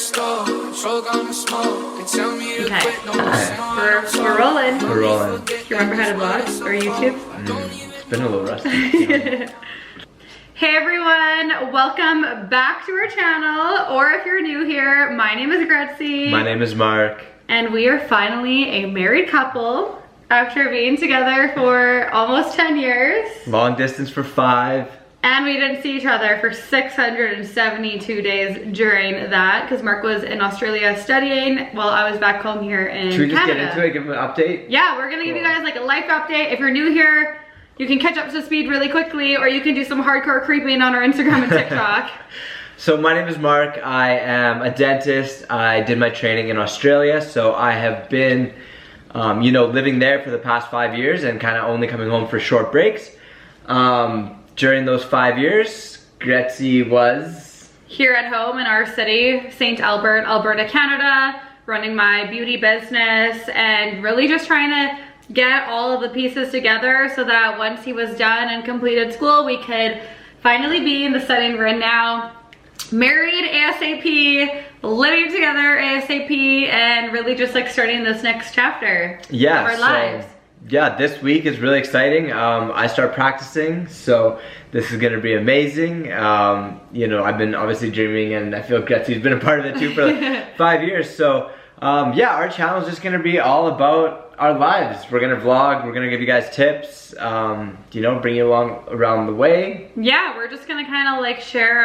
We're rolling. We're rolling. Do you remember how to vlog or YouTube? It's been a little rusty. Hey everyone, welcome back to our channel, or if you're new here, my name is Gretzie. My name is Mark. And we are finally a married couple after being together for almost 10 years. Long distance for 5. And we didn't see each other for 672 days during that, because Mark was in Australia studying while I was back home here in Canada. Should we just get into it, give them an update? Yeah, we're gonna give you guys like a life update. If you're new here, you can catch up to speed really quickly, or you can do some hardcore creeping on our Instagram and TikTok. So my name is Mark. I am a dentist. I did my training in Australia, so I have been, you know, living there for the past 5 years and kind of only coming home for short breaks. During those 5 years, Gretzie was here at home in our city, St. Albert, Alberta, Canada, running my beauty business and really just trying to get all of the pieces together so that once he was done and completed school, we could finally be in the setting we're in now, married ASAP, living together ASAP, and really just like starting this next chapter of our lives. Yeah, this week is really exciting. I start practicing, so this is gonna be amazing. You know, I've been obviously dreaming, and I feel Gretzie's been a part of it too for like 5 years. So yeah, our channel is just gonna be all about our lives. We're gonna vlog, we're gonna give you guys tips, you know, bring you along around the way. Yeah, we're just gonna kind of like share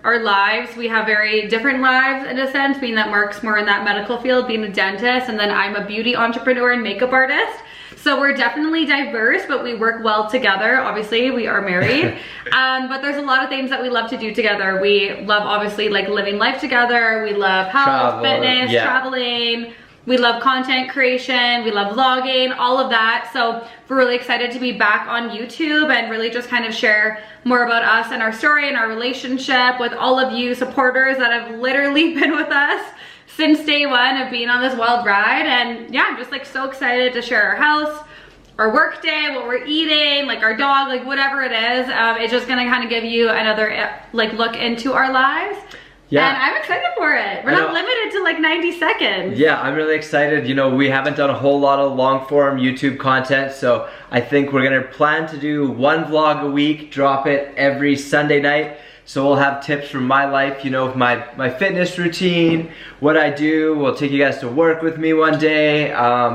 our lives. We have very different lives in a sense, being that Mark's more in that medical field, being a dentist, and then I'm a beauty entrepreneur and makeup artist. So we're definitely diverse, but we work well together. Obviously, we are married. But there's a lot of things that we love to do together. We love obviously like living life together. We love health, fitness, traveling. We love content creation. We love vlogging, all of that. So we're really excited to be back on YouTube and really just kind of share more about us and our story and our relationship with all of you supporters that have literally been with us since day one of being on this wild ride. And yeah, I'm just like so excited to share our house, our work day, what we're eating, like our dog, like whatever it is. It's just gonna kind of give you another like look into our lives. Yeah. And I'm excited for it. We're not limited to like 90 seconds. Yeah, I'm really excited. You know, we haven't done a whole lot of long form YouTube content, so I think we're gonna plan to do 1 vlog a week, drop it every Sunday night. So we'll have tips from my life, you know, my fitness routine, what I do. We'll take you guys to work with me one day,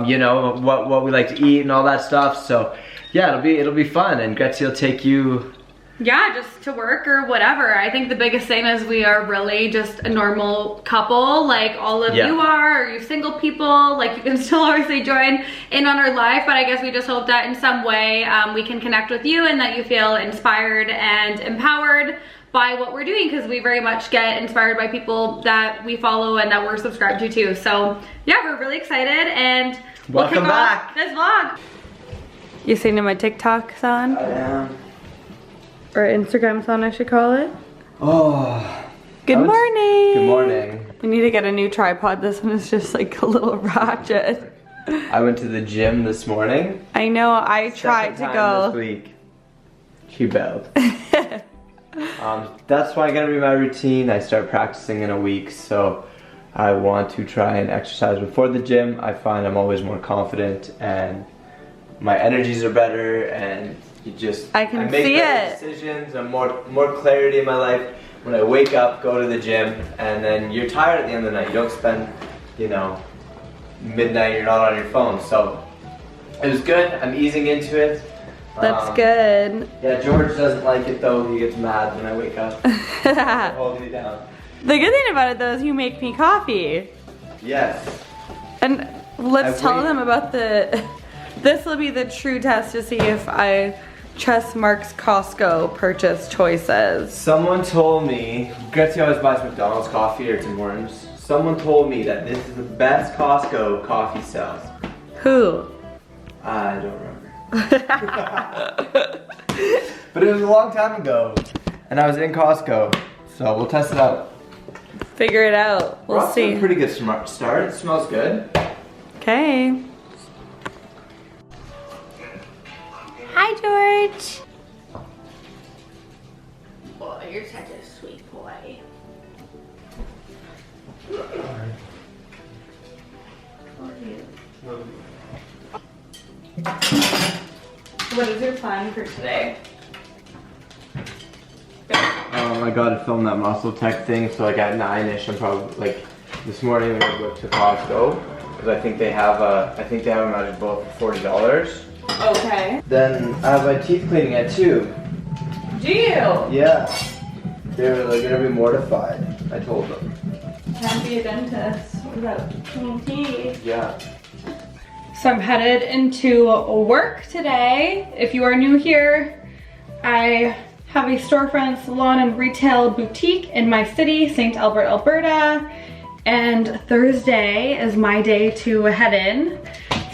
you know, what we like to eat and all that stuff. So yeah, it'll be fun, and Gretzie will take you. Yeah, just to work or whatever. I think the biggest thing is we are really just a normal couple, like all of you are, or you single people. Like you can still obviously join in on our life, but I guess we just hope that in some way we can connect with you and that you feel inspired and empowered by what we're doing, because we very much get inspired by people that we follow and that we're subscribed to too. So yeah, we're really excited, and welcome back this vlog. You seen my TikTok son? I am. Or Instagram son, I should call it. Oh. Good morning. Good morning. We need to get a new tripod. This one is just like a little ratchet. I went to the gym this morning. I know, I tried to go. This week. She bailed. That's why gonna be my routine. I start practicing in a week, so I want to try and exercise before the gym. I find I'm always more confident and my energies are better, and I make better decisions and more clarity in my life when I wake up, go to the gym, and then you're tired at the end of the night. You don't spend, you know, midnight, you're not on your phone. So it was good. I'm easing into it. That's good. Yeah, George doesn't like it though. He gets mad when I wake up. Hold me down. The good thing about it though is you make me coffee. Yes. And let's tell them about this will be the true test to see if I trust Mark's Costco purchase choices. Someone told me, Gretzie always buys McDonald's coffee or Tim Hortons. Someone told me that this is the best Costco coffee sells. Who? I don't remember. But it was a long time ago, and I was in Costco, so we'll test it out. Figure it out. We'll see. A pretty good start. It smells good. Okay. Hi, George. Oh, you're such a sweet boy. What is your plan for today? I gotta film that muscle tech thing, so like at 9ish, I'm probably like this morning I'm gonna go to Costco because I think they have a magic bullet for $40. Okay. Then I have my teeth cleaning at 2. Do you? Yeah. They're like gonna be mortified. I told them. Can't be a dentist without clean teeth. Yeah. So I'm headed into work today. If you are new here, I have a storefront, salon, and retail boutique in my city, St. Albert, Alberta. And Thursday is my day to head in.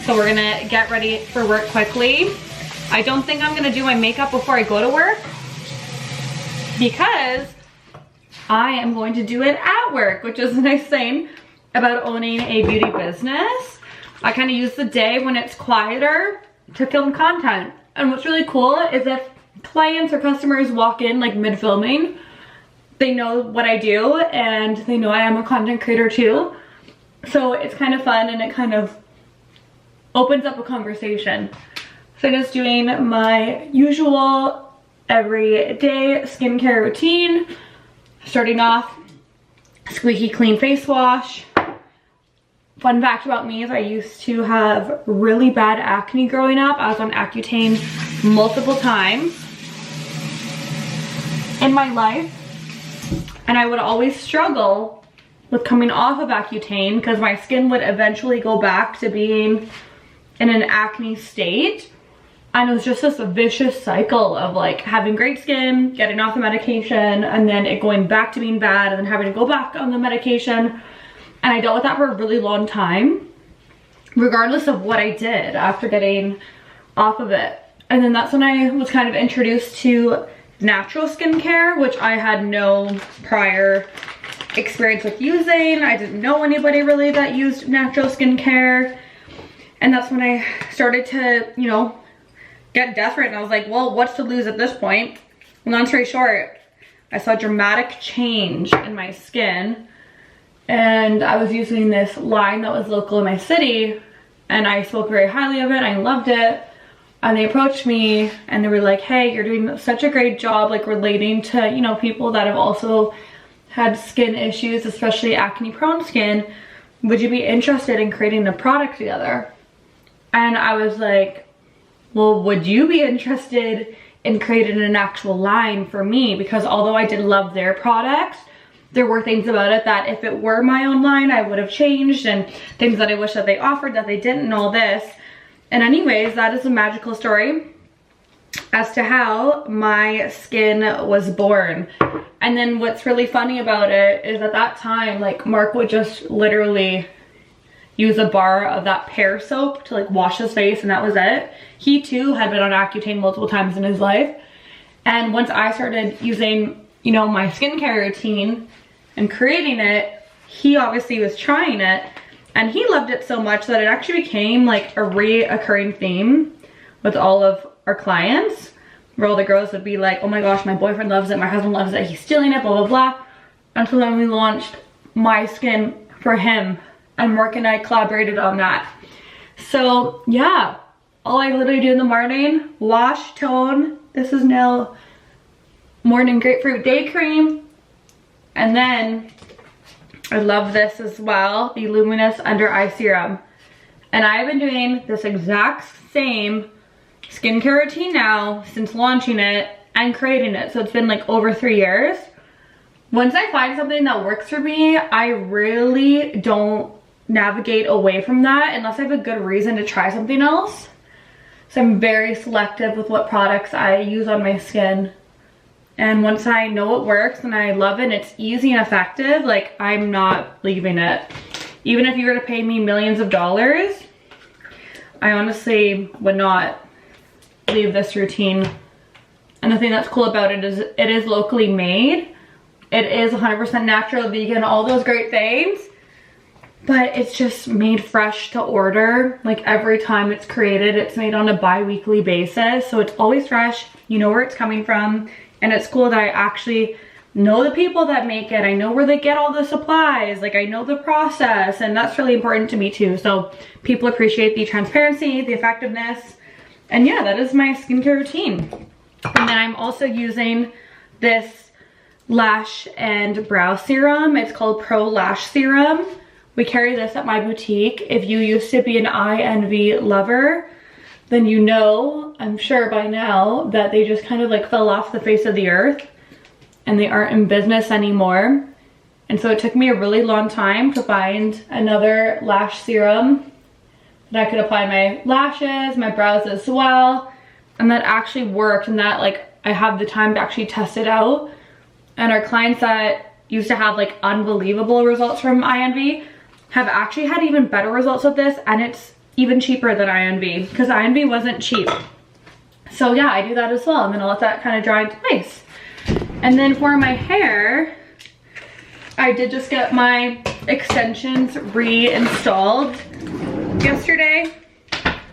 So we're gonna get ready for work quickly. I don't think I'm gonna do my makeup before I go to work because I am going to do it at work, which is a nice thing about owning a beauty business. I kind of use the day when it's quieter to film content. And what's really cool is if clients or customers walk in like mid-filming, they know what I do and they know I am a content creator too. So it's kind of fun and it kind of opens up a conversation. So I'm just doing my usual everyday skincare routine. Starting off, squeaky clean face wash. Fun fact about me is I used to have really bad acne growing up. I was on Accutane multiple times in my life. And I would always struggle with coming off of Accutane because my skin would eventually go back to being in an acne state. And it was just this vicious cycle of like having great skin, getting off the medication, and then it going back to being bad, and then having to go back on the medication. And I dealt with that for a really long time, regardless of what I did after getting off of it. And then that's when I was kind of introduced to natural skincare, which I had no prior experience with using. I didn't know anybody really that used natural skincare. And that's when I started to, you know, get desperate. And I was like, well, what's to lose at this point? Long story short, I saw a dramatic change in my skin. And I was using this line that was local in my city, and I spoke very highly of it. I loved it. And they approached me and they were like, hey, you're doing such a great job like relating to, you know, people that have also had skin issues, especially acne prone skin. Would you be interested in creating a product together? And I was like, well, would you be interested in creating an actual line for me? Because although I did love their products, there were things about it that if it were my own line, I would have changed, and things that I wish that they offered that they didn't, and all this. And anyways, that is a magical story as to how my skin was born. And then what's really funny about it is at that time, like Mark would just literally use a bar of that pear soap to like wash his face, and that was it. He too had been on Accutane multiple times in his life. And once I started using, you know, my skincare routine and creating it, he obviously was trying it, and he loved it so much that it actually became like a reoccurring theme with all of our clients, where all the girls would be like, oh my gosh, my boyfriend loves it, my husband loves it, he's stealing it, blah blah blah. Until then we launched my skin for him, and Mark and I collaborated on that. So yeah, all I literally do in the morning, wash, tone. This is now morning grapefruit day cream. And then I love this as well, the Luminous Under Eye Serum. And I've been doing this exact same skincare routine now since launching it and creating it. So it's been like over 3 years. Once I find something that works for me, I really don't navigate away from that unless I have a good reason to try something else. So I'm very selective with what products I use on my skin. And once I know it works and I love it and it's easy and effective, like I'm not leaving it. Even if you were to pay me millions of dollars, I honestly would not leave this routine. And the thing that's cool about it is it is locally made. It is 100% natural, vegan, all those great things. But it's just made fresh to order. Like every time it's created, it's made on a bi-weekly basis. So it's always fresh. You know where it's coming from. And it's cool that I actually know the people that make it. I know where they get all the supplies. Like, I know the process, and that's really important to me too. So people appreciate the transparency, the effectiveness, and yeah, that is my skincare routine. And then I'm also using this lash and brow serum. It's called Pro Lash Serum. We carry this at my boutique. If you used to be an eye envy lover, then you know, I'm sure by now, that they just kind of like fell off the face of the earth and they aren't in business anymore. And so it took me a really long time to find another lash serum that I could apply my lashes, my brows as well. And that actually worked, and that like I have the time to actually test it out. And our clients that used to have like unbelievable results from INV have actually had even better results with this, and it's even cheaper than INV because INV wasn't cheap. So yeah, I do that as well, and then I'll let that kind of dry into place. And then for my hair, I did just get my extensions reinstalled yesterday,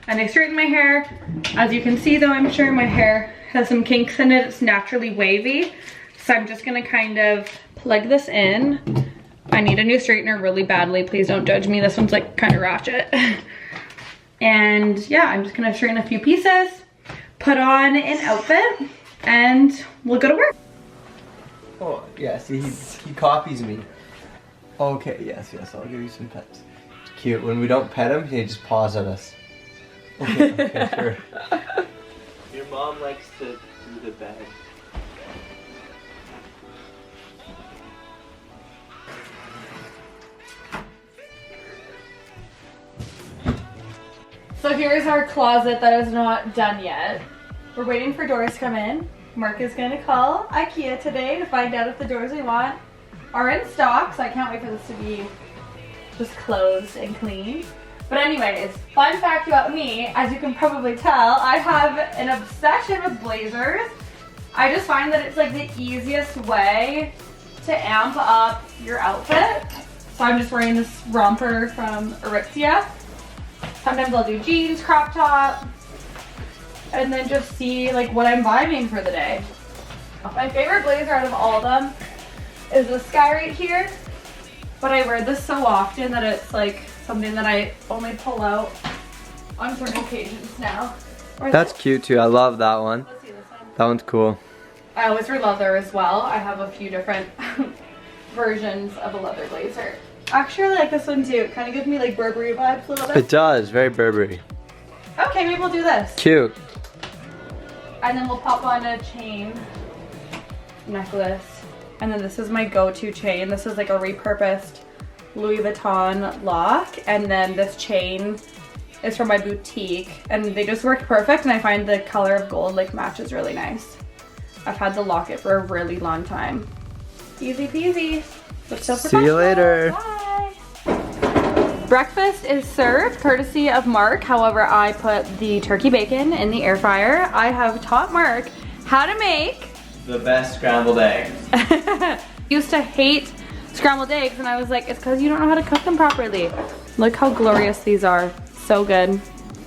and I straightened my hair. As you can see though, I'm sure my hair has some kinks in it. It's naturally wavy. So I'm just gonna kind of plug this in. I need a new straightener really badly. Please don't judge me. This one's like kind of ratchet. And yeah, I'm just gonna straighten a few pieces, put on an outfit, and we'll go to work. Oh, yeah, see, he copies me. Okay, yes, I'll give you some pets. Cute. When we don't pet him, he just paws at us. Okay, sure. Your mom likes to do the bed. So here's our closet that is not done yet. We're waiting for doors to come in. Mark is gonna call IKEA today to find out if the doors we want are in stock, so I can't wait for this to be just closed and clean. But anyways, fun fact about me, as you can probably tell, I have an obsession with blazers. I just find that it's like the easiest way to amp up your outfit. So I'm just wearing this romper from Aritzia. Sometimes I'll do jeans, crop top, and then just see like what I'm vibing for the day. My favorite blazer out of all of them is this guy right here, but I wear this so often that it's like something that I only pull out on certain occasions now. That's cute too. I love that one. Let's see this one. That one's cool. I always wear leather as well. I have a few different versions of a leather blazer. Actually, I like this one too. It kind of gives me like Burberry vibes a little bit. It does, very Burberry. Okay, maybe we'll do this. Cute. And then we'll pop on a chain, necklace. And then this is my go-to chain. This is like a repurposed Louis Vuitton lock. And then this chain is from my boutique. And they just work perfect, and I find the color of gold like matches really nice. I've had the locket for a really long time. Easy peasy. See you later. Bye. Breakfast is served courtesy of Mark. However, I put the turkey bacon in the air fryer. I have taught Mark how to make the best scrambled eggs. Used to hate scrambled eggs, and I was like, it's because you don't know how to cook them properly. Look how glorious these are. So good.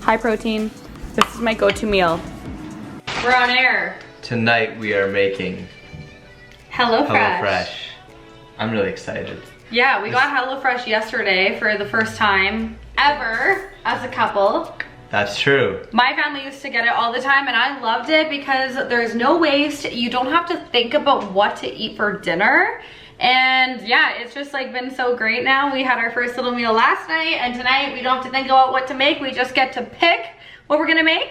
High protein. This is my go-to meal. We're on air. Tonight we are making HelloFresh. I'm really excited. Yeah, we got HelloFresh yesterday for the first time ever as a couple. That's true. My family used to get it all the time, and I loved it because there's no waste. You don't have to think about what to eat for dinner. And yeah, it's just like been so great now. We had our first little meal last night, and tonight we don't have to think about what to make. We just get to pick what we're gonna make.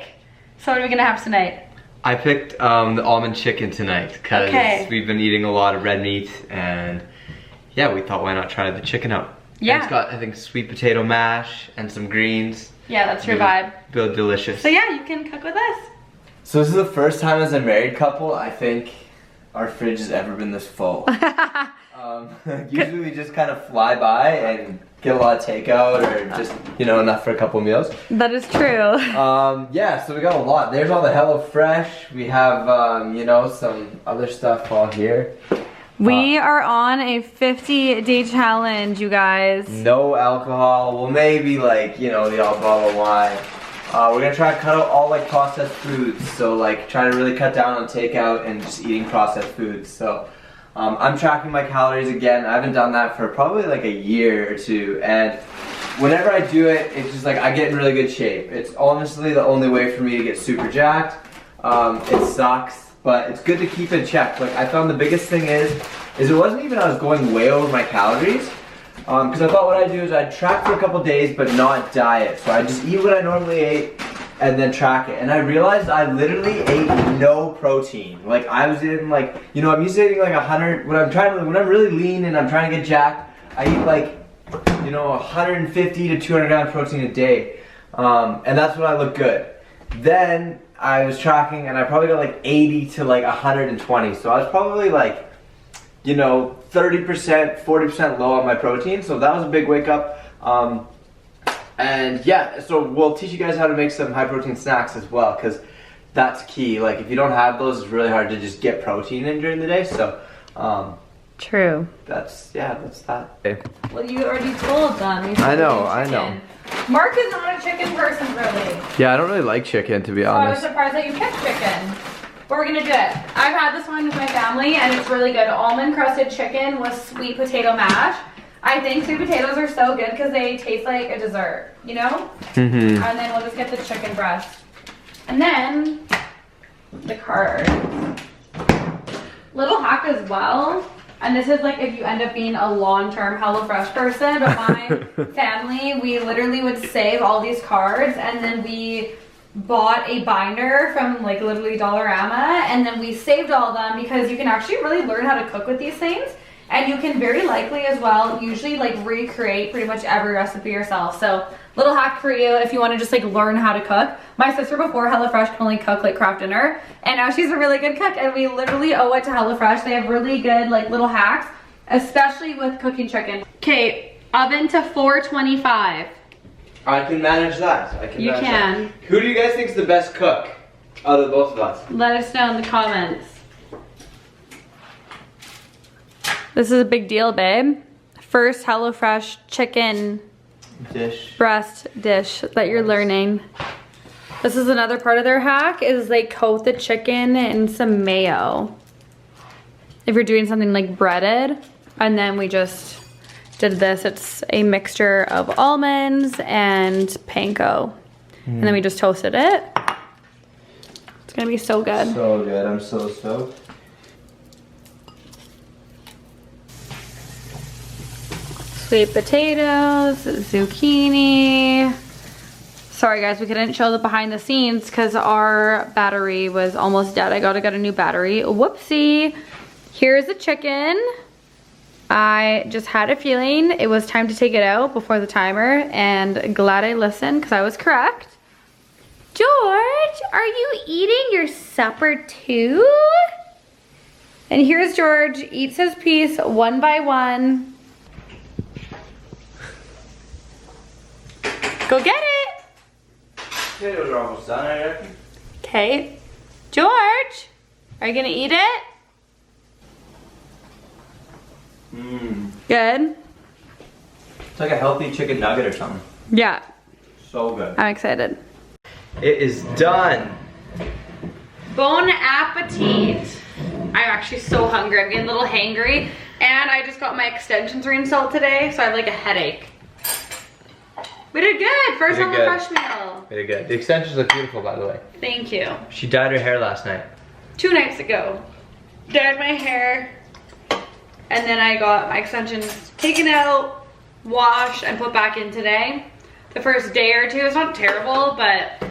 So what are we gonna have tonight? I picked the almond chicken tonight because we've been eating a lot of red meat, and yeah, we thought why not try the chicken out. Yeah. And it's got, I think, sweet potato mash and some greens. Yeah, that's your vibe. Feel delicious. So yeah, you can cook with us. So this is the first time as a married couple I think our fridge has ever been this full. Usually we just kind of fly by and get a lot of takeout or just, you know, enough for a couple meals. That is true. Yeah, so we got a lot. There's all the HelloFresh. We have, you know, some other stuff all here. We are on a 50-day challenge, you guys. No alcohol. Well, maybe like, you know, the odd bottle of wine. We're gonna try to cut out all like processed foods. So like try to really cut down on takeout and just eating processed foods. So I'm tracking my calories again. I haven't done that for probably like a year or two, and whenever I do it, it's just like I get in really good shape. It's honestly the only way for me to get super jacked. It sucks, but it's good to keep in check. Like I found the biggest thing is it wasn't even I was going way over my calories, because I thought what I'd do is I'd track for a couple days but not diet. So I just eat what I normally ate and then track it. And I realized I literally ate no protein. Like I was in like, you know, I'm used to eating like 100, when I'm really lean and I'm trying to get jacked, I eat like, you know, 150 to 200 grams of protein a day. And that's when I look good. Then I was tracking and I probably got like 80 to like 120. So I was probably like, you know, 30%, 40% low on my protein. So that was a big wake up. And yeah, so we'll teach you guys how to make some high protein snacks as well, because that's key. Like if you don't have those, it's really hard to just get protein in during the day. So true. That's that. Well, you already told them. You I know. Mark is not a chicken person, really. Yeah, I don't really like chicken, to be So I was honest. surprised that you picked chicken. But we're gonna do it. I've had this one with my family and it's really good. Almond crusted chicken with sweet potato mash. I think sweet potatoes are so good because they taste like a dessert, you know? Mm-hmm. And then we'll just get the chicken breast. And then the card. Little hack as well. And this is like if you end up being a long-term HelloFresh person, but my family, we literally would save all these cards and then we bought a binder from like literally Dollarama and then we saved all of them because you can actually really learn how to cook with these things. And you can very likely as well usually like recreate pretty much every recipe yourself. So little hack for you if you want to just like learn how to cook. My sister before HelloFresh could only cook like Kraft dinner, and now she's a really good cook and we literally owe it to HelloFresh. They have really good like little hacks, especially with cooking chicken. Okay, oven to 425. I can manage that. You can. Who do you guys think is the best cook out of both of us? Let us know in the comments. This is a big deal, babe. First HelloFresh chicken breast dish that you're learning. This is another part of their hack is they coat the chicken in some mayo. If you're doing something like breaded, and then we just did this. It's a mixture of almonds and panko. And then we just toasted it. It's gonna be so good. So good, I'm so stoked. Sweet potatoes, zucchini. Sorry guys, we couldn't show the behind the scenes because our battery was almost dead. I gotta get a new battery. Whoopsie. Here's the chicken. I just had a feeling it was time to take it out before the timer, and glad I listened because I was correct. George, are you eating your supper too? And here's George, eats his piece one by one. Go get it. Potatoes are almost done, I reckon. Okay. George, are you gonna eat it? Mmm. Good. It's like a healthy chicken nugget or something. Yeah, So good. I'm excited. It is done. Bon appetit. I'm actually so hungry. I'm getting a little hangry. And I just got my extensions reinstalled today, so I have like a headache. We did good. First on the fresh meal. Very good. The extensions look beautiful, by the way. Thank you. She dyed her hair last night. 2 nights ago. Dyed my hair. And then I got my extensions taken out, washed, and put back in today. The first day or two, it's not terrible, but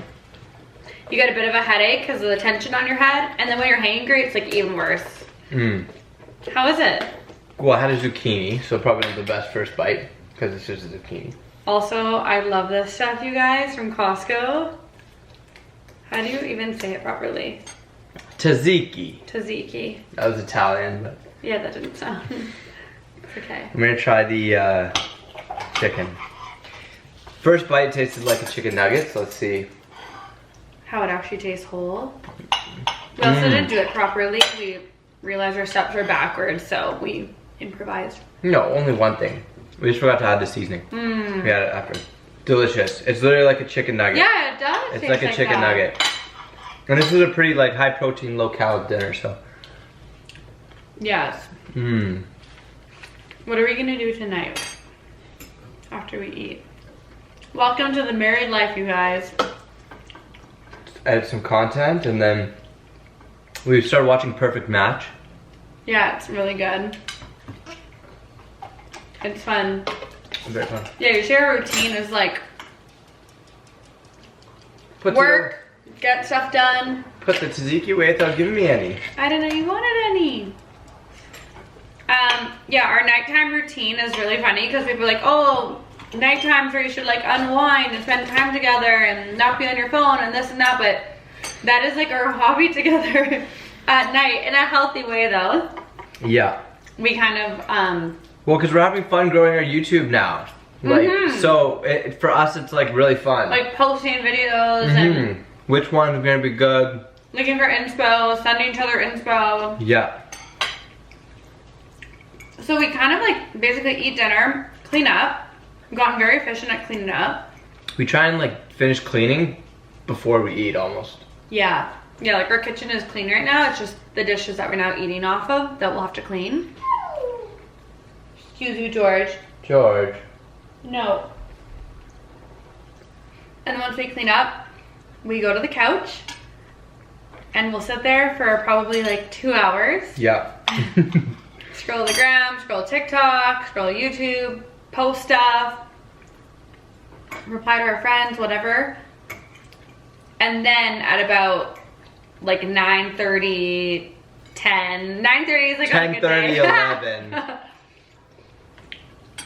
you get a bit of a headache because of the tension on your head. And then when you're hangry, it's like even worse. How is it? Well, I had a zucchini, so probably not the best first bite because it's just a zucchini. Also, I love this stuff, you guys, from Costco. How do you even say it properly? Tzatziki. Tzatziki. That was Italian, but... Yeah, that didn't sound... It's okay. I'm gonna try the chicken. First bite tasted like a chicken nugget, so let's see. How it actually tastes whole. We also didn't do it properly. We realized our steps were backwards, so we improvised. No, only one thing. We just forgot to add the seasoning. We added it after. Delicious. It's literally like a chicken nugget. Yeah, it does. It's like a chicken nugget. And this is a pretty like high protein, low cal dinner, so. Yes. What are we gonna do tonight after we eat? Welcome to the married life, you guys. Edit some content, and then we started watching Perfect Match. Yeah, it's really good. It's fun. Very fun. Yeah, your share routine is like work, get stuff done. Put the tzatziki away without giving me any. I didn't know you wanted any. Yeah, our nighttime routine is really funny because people are like, oh, night times where you should like unwind and spend time together and not be on your phone and this and that, but that is like our hobby together at night in a healthy way though. Yeah. We kind of, well, because we're having fun growing our YouTube now. Like, so for us, it's like really fun. like posting videos and which one is gonna be good? looking for inspo, sending each other inspo. Yeah. So we kind of like basically eat dinner, clean up. We've gotten very efficient at cleaning up. We try and like finish cleaning before we eat almost. Yeah. Yeah, like our kitchen is clean right now. It's just the dishes that we're now eating off of that we'll have to clean. Excuse you, George. George. No. And then once we clean up, we go to the couch and we'll sit there for probably like 2 hours. Yeah. Scroll the gram, scroll TikTok, scroll YouTube, post stuff, reply to our friends, whatever. And then at about like 9:30, 10, 9:30 is like 10:30, 11.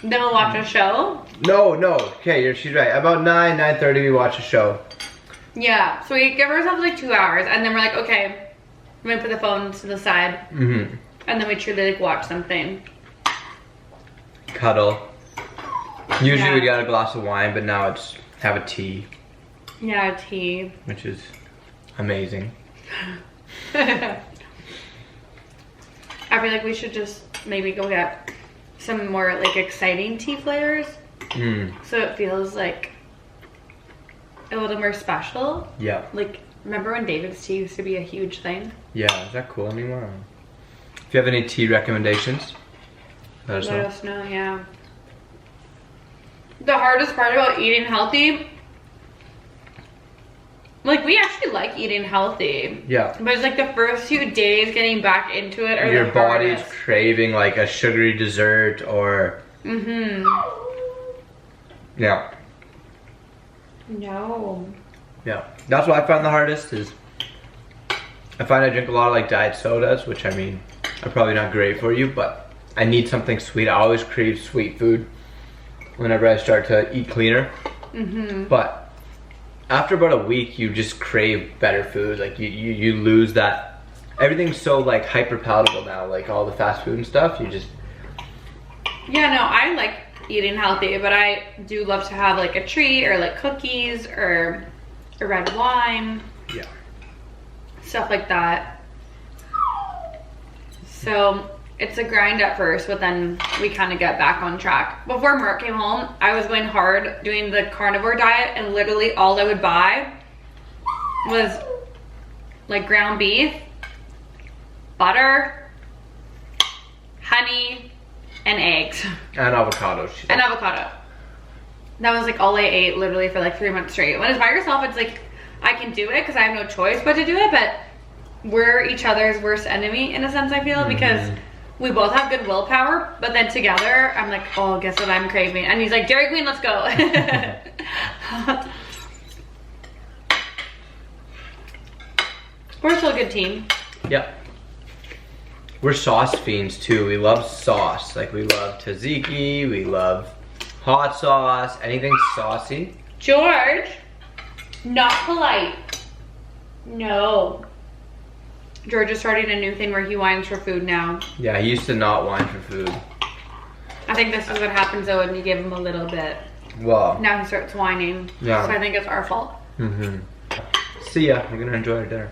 Then we'll watch a show. No, okay, she's right. About 9:30 we watch a show. Yeah, so we give ourselves like 2 hours and then we're like, okay, I'm gonna put the phones to the side. And then we truly like watch something. Cuddle. Usually we got a glass of wine, but now it's have a tea. Yeah, tea. Which is amazing. I feel like we should just maybe go get some more like exciting tea flavors. So it feels like a little more special. Yeah. Like, remember when David's tea used to be a huge thing? Yeah, is that cool anymore? If you have any tea recommendations, let us know, yeah. The hardest part about eating healthy, like we actually like eating healthy. Yeah. But it's like the first few days getting back into it are your the body's hardest. craving like a sugary dessert or yeah. No. Yeah. That's what I find the hardest is I find I drink a lot of like diet sodas, which I mean are probably not great for you, but I need something sweet. I always crave sweet food whenever I start to eat cleaner. But after about a week, you just crave better food. Like you lose that. Everything's so like hyper palatable now. Like all the fast food and stuff. You just. Yeah, no, I like eating healthy, but I do love to have like a treat or like cookies or a red wine. Yeah. Stuff like that. So it's a grind at first, but then we kind of get back on track. Before Mark came home, I was going hard doing the carnivore diet, and literally all I would buy was like ground beef, butter, honey, and eggs. And avocados. And avocado. That was like all I ate literally for like 3 months straight. When it's by yourself, it's like, I can do it because I have no choice but to do it, but we're each other's worst enemy in a sense, I feel, because we both have good willpower, but then together, I'm like, oh, guess what I'm craving? And he's like, Dairy Queen, let's go. We're still a good team. Yep. We're sauce fiends too. We love sauce. Like we love tzatziki, we love hot sauce, anything saucy. George, not polite. No. George is starting a new thing where he whines for food now. Yeah, he used to not whine for food. I think this is what happens though when you give him a little bit. Well. Now he starts whining. Yeah. So I think it's our fault. See ya. We're gonna enjoy our dinner.